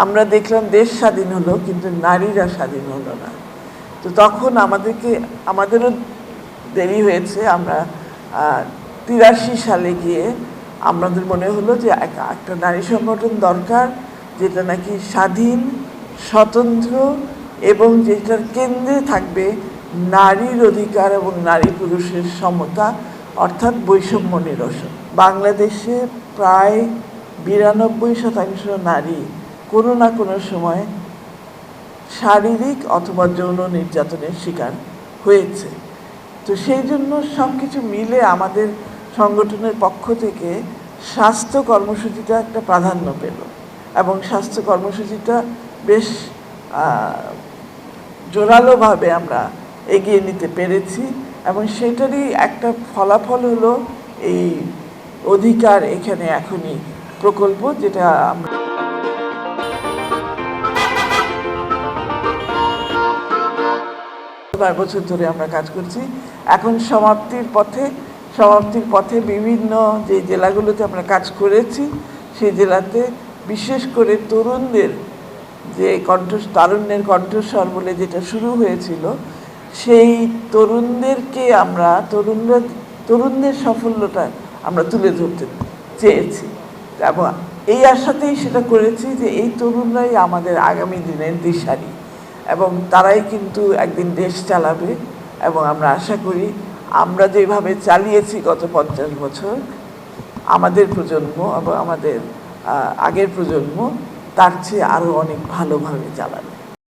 আমরা দেখলাম দেশ স্বাধীন হলো কিন্তু নারীরা স্বাধীন হলো না। তো তখন আমাদেরও দেরি হয়েছে। আমরা ৮৩ সালে গিয়ে আমাদের মনে হলো যে একটা নারী সংগঠন দরকার, যেটা নাকি স্বাধীন, স্বতন্ত্র এবং যেটার কেন্দ্রে থাকবে নারীর অধিকার এবং নারী পুরুষের সমতা, অর্থাৎ বৈষম্য নিরসন। বাংলাদেশে প্রায় ৯২% নারী কোনো না কোনো সময় শারীরিক অথবা যৌন নির্যাতনের শিকার হয়েছে। তো সেই জন্য সব কিছু মিলে আমাদের সংগঠনের পক্ষ থেকে স্বাস্থ্য কর্মসূচিটা একটা প্রাধান্য পেল এবং স্বাস্থ্য কর্মসূচিটা বেশ জোরালোভাবে আমরা এগিয়ে নিতে পেরেছি এবং সেটারই একটা ফলাফল হলো এই অধিকার এখানে এখনই প্রকল্প, যেটা আমরা ১২ বছর ধরে আমরা কাজ করছি। এখন সমাপ্তির পথে বিভিন্ন যে জেলাগুলোতে আমরা কাজ করেছি সেই জেলাতে বিশেষ করে তরুণদের যে তারুণ্যের কণ্ঠস্বর বলে যেটা শুরু হয়েছিল, সেই তরুণদের সাফল্যটা আমরা তুলে ধরতে চেয়েছি এবং এই আশাতেই সেটা করেছি যে এই তরুণরাই আমাদের আগামী দিনের দিশারি এবং তারাই কিন্তু একদিন দেশ চালাবে। এবং আমরা আশা করি আমরা যেভাবে চালিয়েছি গত ৫০ বছর, আমাদের প্রজন্ম এবং আমাদের আগের প্রজন্ম তার চেয়ে আরও অনেক ভালোভাবে চালাবে।